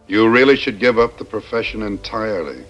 You really should give up the profession entirely,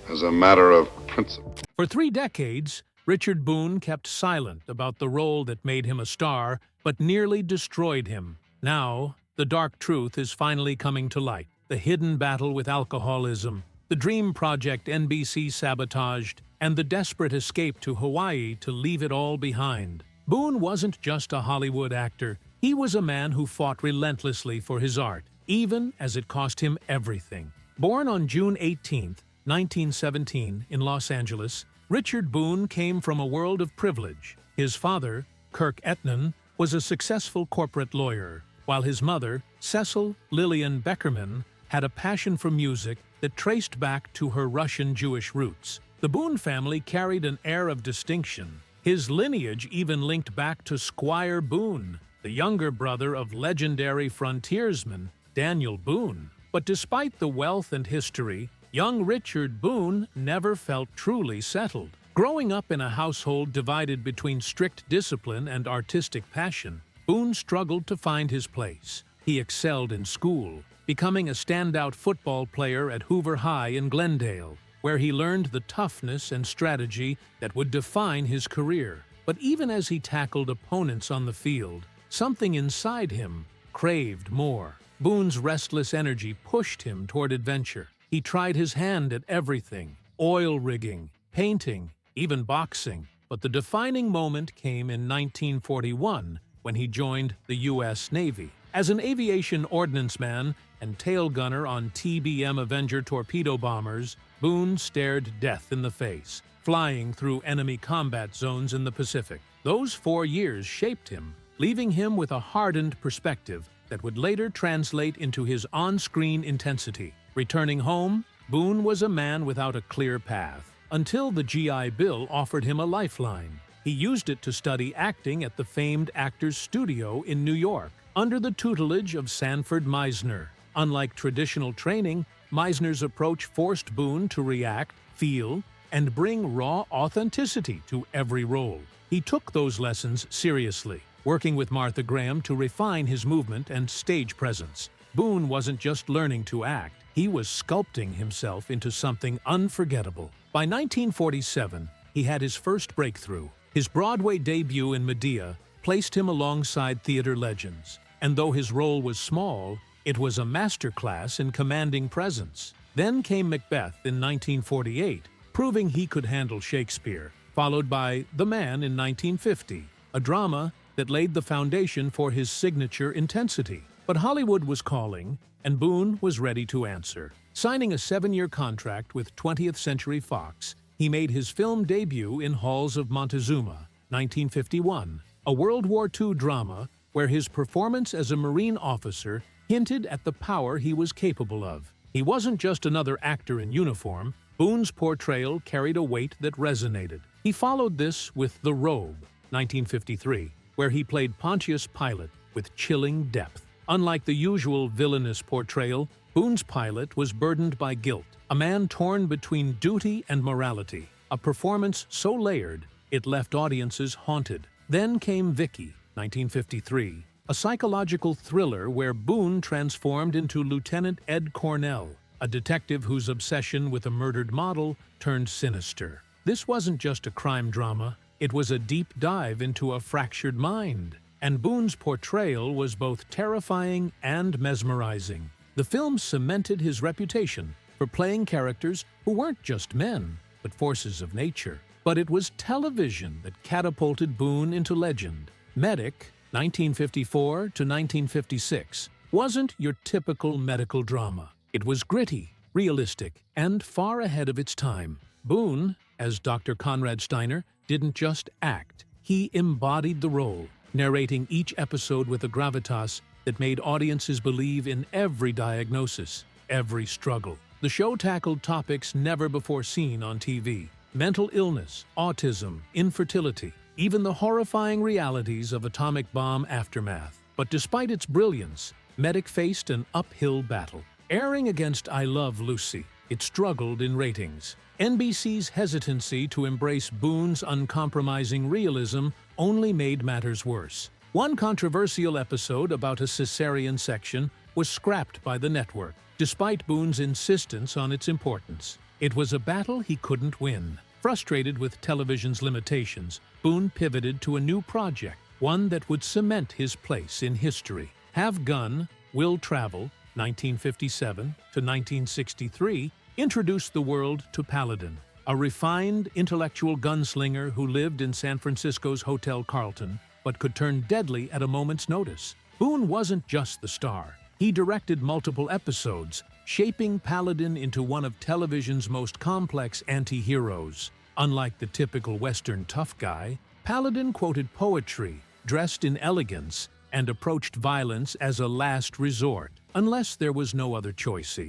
as a matter of principle. For 3 decades, Richard Boone kept silent about the role that made him a star, but nearly destroyed him. Now, the dark truth is finally coming to light. The hidden battle with alcoholism, the dream project NBC sabotaged, and the desperate escape to Hawaii to leave it all behind. Boone wasn't just a Hollywood actor. He was a man who fought relentlessly for his art, even as it cost him everything. Born on June 18, 1917, in Los Angeles, Richard Boone came from a world of privilege. His father, Kirk Etnan, was a successful corporate lawyer, while his mother, Cecil Lillian Beckerman, had a passion for music that traced back to her Russian Jewish roots. The Boone family carried an air of distinction. His lineage even linked back to Squire Boone, the younger brother of legendary frontiersman Daniel Boone. But despite the wealth and history, young Richard Boone never felt truly settled. Growing up in a household divided between strict discipline and artistic passion, Boone struggled to find his place. He excelled in school, becoming a standout football player at Hoover High in Glendale, where he learned the toughness and strategy that would define his career. But even as he tackled opponents on the field, something inside him craved more. Boone's restless energy pushed him toward adventure. He tried his hand at everything: oil rigging, painting, even boxing. But the defining moment came in 1941 when he joined the U.S. Navy. As an aviation ordnance man and tail gunner on TBM Avenger torpedo bombers, Boone stared death in the face, flying through enemy combat zones in the Pacific. Those 4 years shaped him, leaving him with a hardened perspective that would later translate into his on-screen intensity. Returning home, Boone was a man without a clear path, until the GI Bill offered him a lifeline. He used it to study acting at the famed Actors Studio in New York, under the tutelage of Sanford Meisner. Unlike traditional training, Meisner's approach forced Boone to react, feel, and bring raw authenticity to every role. He took those lessons seriously, working with Martha Graham to refine his movement and stage presence. Boone wasn't just learning to act, he was sculpting himself into something unforgettable. By 1947, he had his first breakthrough. His Broadway debut in Medea placed him alongside theater legends, and though his role was small, it was a masterclass in commanding presence. Then came Macbeth in 1948, proving he could handle Shakespeare, followed by The Man in 1950, a drama that laid the foundation for his signature intensity. But Hollywood was calling, and Boone was ready to answer. Signing a 7-year contract with 20th Century Fox, he made his film debut in Halls of Montezuma, 1951, a World War II drama where his performance as a Marine officer hinted at the power he was capable of. He wasn't just another actor in uniform. Boone's portrayal carried a weight that resonated. He followed this with The Robe, 1953, where he played Pontius Pilate with chilling depth. Unlike the usual villainous portrayal, Boone's Pilate was burdened by guilt, a man torn between duty and morality, a performance so layered it left audiences haunted. Then came Vicky, 1953, a psychological thriller where Boone transformed into Lieutenant Ed Cornell, a detective whose obsession with a murdered model turned sinister. This wasn't just a crime drama, it was a deep dive into a fractured mind. And Boone's portrayal was both terrifying and mesmerizing. The film cemented his reputation for playing characters who weren't just men, but forces of nature. But it was television that catapulted Boone into legend. Medic, 1954 to 1956, wasn't your typical medical drama. It was gritty, realistic, and far ahead of its time. Boone, as Dr. Conrad Steiner, didn't just act. He embodied the role, narrating each episode with a gravitas that made audiences believe in every diagnosis, every struggle. The show tackled topics never before seen on TV: mental illness, autism, infertility, even the horrifying realities of atomic bomb aftermath. But despite its brilliance, Medic faced an uphill battle. Airing against I Love Lucy, it struggled in ratings. NBC's hesitancy to embrace Boone's uncompromising realism only made matters worse. One controversial episode about a cesarean section was scrapped by the network, despite Boone's insistence on its importance. It was a battle he couldn't win. Frustrated with television's limitations, Boone pivoted to a new project, one that would cement his place in history. Have Gun, Will Travel, 1957 to 1963, introduced the world to Paladin, a refined, intellectual gunslinger who lived in San Francisco's Hotel Carlton, but could turn deadly at a moment's notice. Boone wasn't just the star. He directed multiple episodes, shaping Paladin into one of television's most complex anti-heroes. Unlike the typical Western tough guy, Paladin quoted poetry, dressed in elegance, and approached violence as a last resort, unless there was no other choice.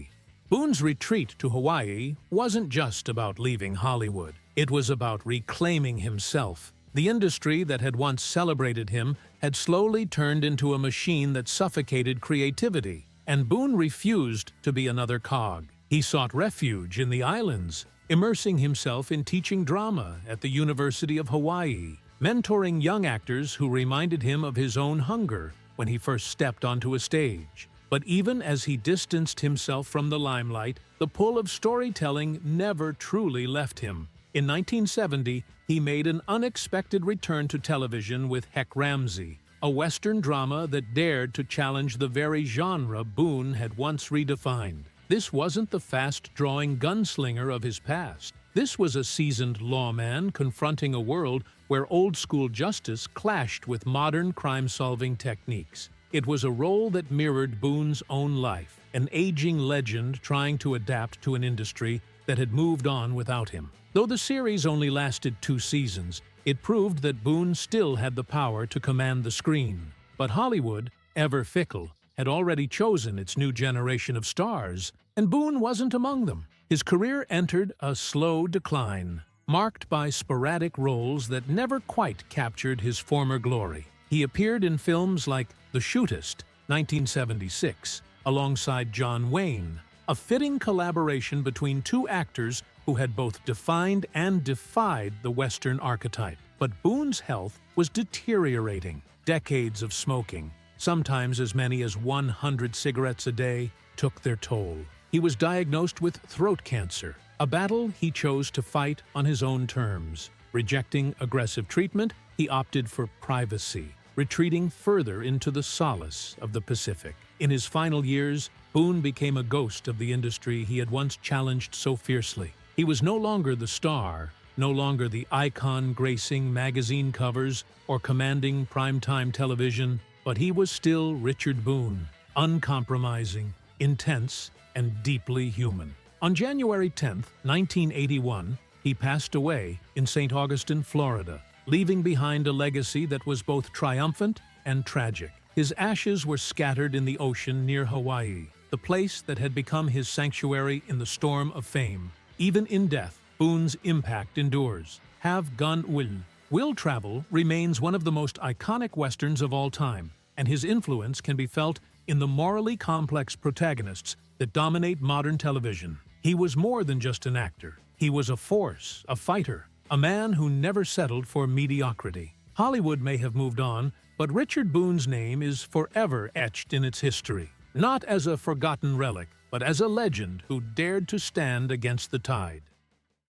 Boone's retreat to Hawaii wasn't just about leaving Hollywood. It was about reclaiming himself. The industry that had once celebrated him had slowly turned into a machine that suffocated creativity, and Boone refused to be another cog. He sought refuge in the islands, immersing himself in teaching drama at the University of Hawaii, mentoring young actors who reminded him of his own hunger when he first stepped onto a stage. But even as he distanced himself from the limelight, the pull of storytelling never truly left him. In 1970, he made an unexpected return to television with Heck Ramsey, a Western drama that dared to challenge the very genre Boone had once redefined. This wasn't the fast-drawing gunslinger of his past. This was a seasoned lawman confronting a world where old-school justice clashed with modern crime-solving techniques. It was a role that mirrored Boone's own life, an aging legend trying to adapt to an industry that had moved on without him. Though the series only lasted 2 seasons, it proved that Boone still had the power to command the screen. But Hollywood, ever fickle, had already chosen its new generation of stars, and Boone wasn't among them. His career entered a slow decline, marked by sporadic roles that never quite captured his former glory. He appeared in films like The Shootist, 1976, alongside John Wayne, a fitting collaboration between two actors who had both defined and defied the Western archetype. But Boone's health was deteriorating. Decades of smoking, sometimes as many as 100 cigarettes a day, took their toll. He was diagnosed with throat cancer, a battle he chose to fight on his own terms. Rejecting aggressive treatment, he opted for privacy, retreating further into the solace of the Pacific. In his final years, Boone became a ghost of the industry he had once challenged so fiercely. He was no longer the star, no longer the icon gracing magazine covers or commanding primetime television, but he was still Richard Boone, uncompromising, intense, and deeply human. On January 10, 1981, he passed away in St. Augustine, Florida, leaving behind a legacy that was both triumphant and tragic. His ashes were scattered in the ocean near Hawaii, the place that had become his sanctuary in the storm of fame. Even in death, Boone's impact endures. Have Gun, Will Travel remains one of the most iconic westerns of all time, and his influence can be felt in the morally complex protagonists that dominate modern television. He was more than just an actor. He was a force, a fighter, a man who never settled for mediocrity. Hollywood may have moved on, but Richard Boone's name is forever etched in its history, not as a forgotten relic, but as a legend who dared to stand against the tide.